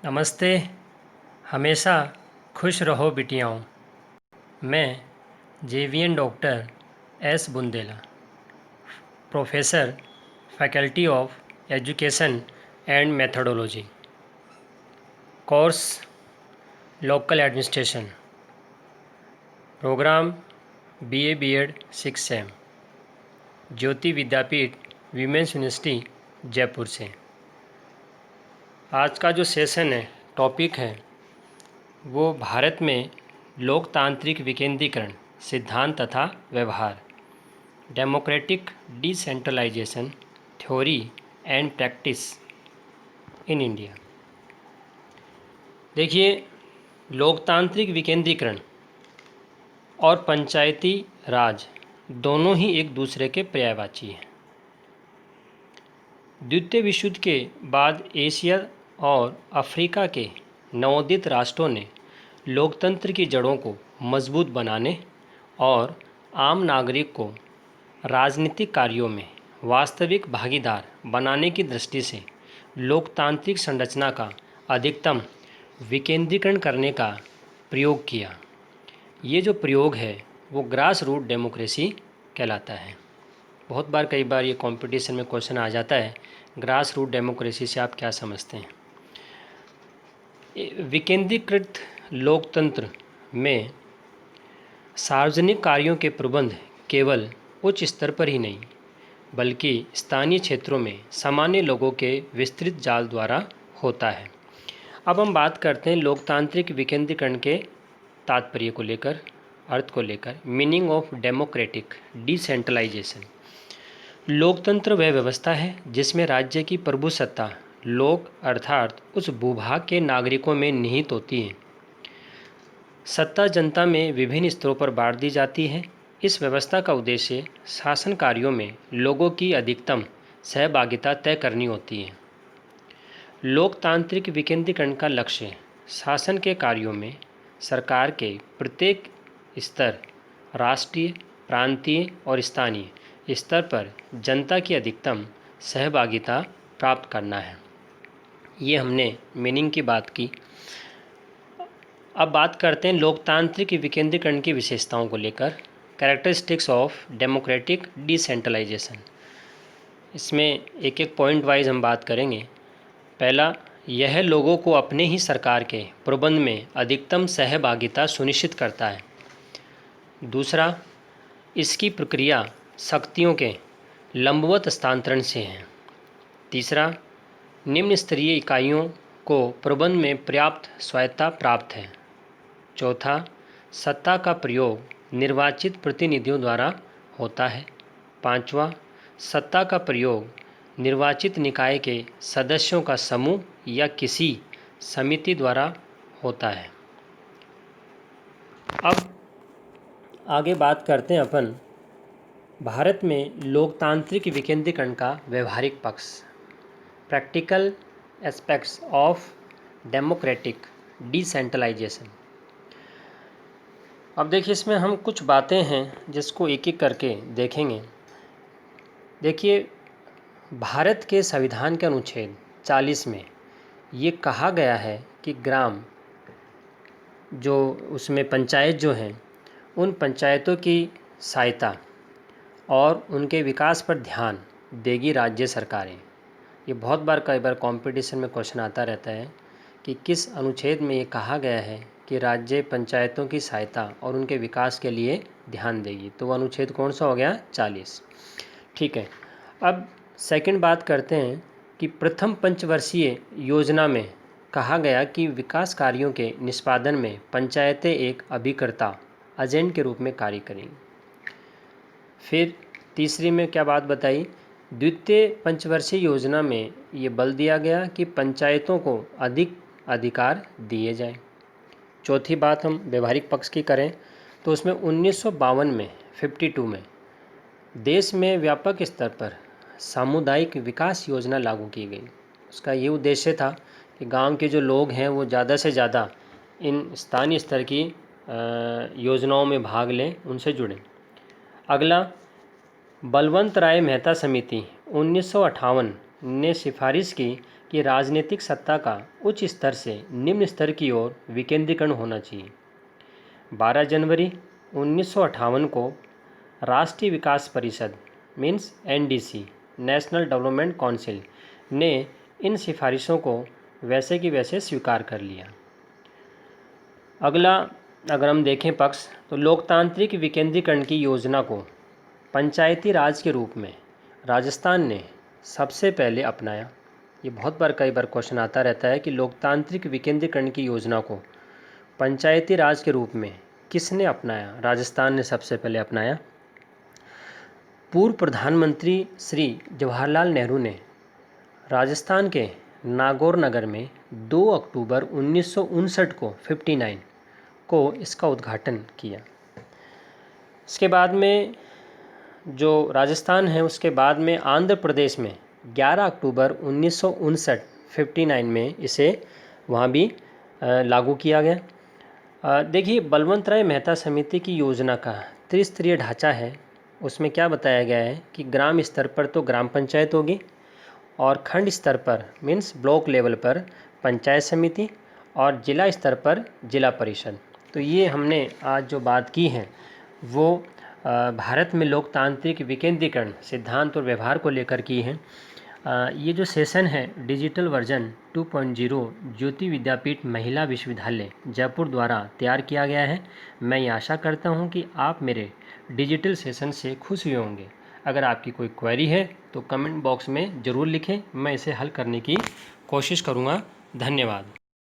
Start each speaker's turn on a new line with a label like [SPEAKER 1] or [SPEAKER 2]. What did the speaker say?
[SPEAKER 1] नमस्ते। हमेशा खुश रहो बिटियाओं। मैं JVN doctor S Bundela, professor, faculty of education and methodology, course local administration, program BA BEd 6 sem, Jyoti Vidyapeeth women's university Jaipur से। आज का जो सेशन है, टॉपिक है, वो भारत में लोकतांत्रिक विकेंद्रीकरण सिद्धांत तथा व्यवहार, democratic decentralization theory and practice in India. देखिए, लोकतांत्रिक विकेंद्रीकरण और पंचायती राज दोनों ही एक दूसरे के पर्यायवाची हैं। द्वितीय विश्व युद्ध के बाद एशिया और अफ्रीका के नवोदित राष्ट्रों ने लोकतंत्र की जड़ों को मजबूत बनाने और आम नागरिक को राजनीतिक कार्यों में वास्तविक भागीदार बनाने की दृष्टि से लोकतांत्रिक संरचना का अधिकतम विकेंद्रीकरण करने का प्रयोग किया। ये जो प्रयोग है वो ग्रास रूट डेमोक्रेसी कहलाता है। बहुत बार, कई बार ये कंपटीशन में क्वेश्चन आ जाता है, ग्रास रूट डेमोक्रेसी से आप क्या समझते हैं। विकेंद्रीकृत लोकतंत्र में सार्वजनिक कार्यों के प्रबंध केवल उच्च स्तर पर ही नहीं बल्कि स्थानीय क्षेत्रों में सामान्य लोगों के विस्तृत जाल द्वारा होता है। अब हम बात करते हैं लोकतांत्रिक विकेंद्रीकरण के तात्पर्य को लेकर, अर्थ को लेकर। Meaning of democratic decentralization. लोकतंत्र वह व्यवस्था है जिसमें राज्य की प्रभुसत्ता लोक अर्थात उस भूभाग के नागरिकों में निहित होती है। सत्ता जनता में विभिन्न स्तरों पर बांट दी जाती है। इस व्यवस्था का उद्देश्य शासन कार्यों में लोगों की अधिकतम सहभागिता तय करनी होती है। लोकतांत्रिक विकेंद्रीकरण का लक्ष्य शासन के कार्यों में सरकार के प्रत्येक स्तर, राष्ट्रीय, प्रांतीय और स्थानीय स्तर पर जनता की अधिकतम सहभागिता प्राप्त करना है। ये हमने मीनिंग की बात की। अब बात करते हैं लोकतांत्रिक विकेंद्रीकरण की विशेषताओं को लेकर। Characteristics of democratic decentralization. इसमें एक एक पॉइंट वाइज हम बात करेंगे। पहला, यह लोगों को अपने ही सरकार के प्रबंध में अधिकतम सहभागिता सुनिश्चित करता है। दूसरा, इसकी प्रक्रिया शक्तियों के लंबवत हस्तांतरण से है। तीसरा, निम्न स्तरीय इकाइयों को प्रबंध में पर्याप्त स्वायत्तता प्राप्त है। चौथा, सत्ता का प्रयोग निर्वाचित प्रतिनिधियों द्वारा होता है। पांचवा, सत्ता का प्रयोग निर्वाचित निकाय के सदस्यों का समूह या किसी समिति द्वारा होता है। अब आगे बात करते हैं अपन भारत में लोकतांत्रिक विकेंद्रीकरण का व्यवहारिक पक्ष, practical aspects of democratic decentralization. अब देखिए, इसमें हम कुछ बातें हैं जिसको एक एक करके देखेंगे। देखिए, भारत के संविधान के अनुच्छेद 40 में ये कहा गया है कि ग्राम, जो उसमें पंचायत जो हैं, उन पंचायतों की सहायता और उनके विकास पर ध्यान देगी राज्य सरकारें। ये बहुत बार, कई बार कंपटीशन में क्वेश्चन आता रहता है कि किस अनुच्छेद में ये कहा गया है कि राज्य पंचायतों की सहायता और उनके विकास के लिए ध्यान देगी। तो वो अनुच्छेद कौन सा हो गया? 40। ठीक है। अब सेकंड बात करते हैं कि प्रथम पंचवर्षीय योजना में कहा गया कि विकास कार्यों के निष्पादन में पंचायतें एक अभिकर्ता एजेंट के रूप में कार्य करेंगी। फिर तीसरी में क्या बात बताई? द्वितीय पंचवर्षीय योजना में ये बल दिया गया कि पंचायतों को अधिक अधिकार दिए जाएं। चौथी बात हम व्यवहारिक पक्ष की करें तो उसमें 1952 में 52 में देश में व्यापक स्तर पर सामुदायिक विकास योजना लागू की गई। उसका ये उद्देश्य था कि गांव के जो लोग हैं वो ज़्यादा से ज़्यादा इन स्थानीय स्तर की योजनाओं में भाग लें, उनसे जुड़ें। अगला, बलवंत राय मेहता समिति 1958 ने सिफारिश की कि राजनीतिक सत्ता का उच्च स्तर से निम्न स्तर की ओर विकेंद्रीकरण होना चाहिए। 12 जनवरी 1958 को राष्ट्रीय विकास परिषद means NDC national development council ने इन सिफारिशों को वैसे की वैसे स्वीकार कर लिया। अगला अगर हम देखें पक्ष, तो लोकतांत्रिक विकेंद्रीकरण की योजना को पंचायती राज के रूप में राजस्थान ने सबसे पहले अपनाया। ये बहुत बार कई बार क्वेश्चन आता रहता है कि लोकतांत्रिक विकेंद्रीकरण की योजना को पंचायती राज के रूप में किसने अपनाया? राजस्थान ने सबसे पहले अपनाया। पूर्व प्रधानमंत्री श्री जवाहरलाल नेहरू ने राजस्थान के नागौर नगर में 2 अक्टूबर 1959 को 59 को इसका उद्घाटन किया। इसके बाद में जो राजस्थान है उसके बाद में आंध्र प्रदेश में 11 अक्टूबर 1959 59 में इसे वहाँ भी लागू किया गया। देखिए, बलवंत राय मेहता समिति की योजना का त्रिस्तरीय ढांचा है। उसमें क्या बताया गया है कि ग्राम स्तर पर तो ग्राम पंचायत होगी और खंड स्तर पर मीन्स ब्लॉक लेवल पर पंचायत समिति और जिला स्तर पर जिला परिषद। तो ये हमने आज जो बात की है वो भारत में लोकतांत्रिक विकेंद्रीकरण सिद्धांत और व्यवहार को लेकर की है। ये जो सेशन है डिजिटल वर्जन 2.0 ज्योति विद्यापीठ महिला विश्वविद्यालय जयपुर द्वारा तैयार किया गया है। मैं ये आशा करता हूँ कि आप मेरे डिजिटल सेशन से खुश हुए होंगे। अगर आपकी कोई क्वेरी है तो कमेंट बॉक्स में ज़रूर लिखें, मैं इसे हल करने की कोशिश करूँगा। धन्यवाद।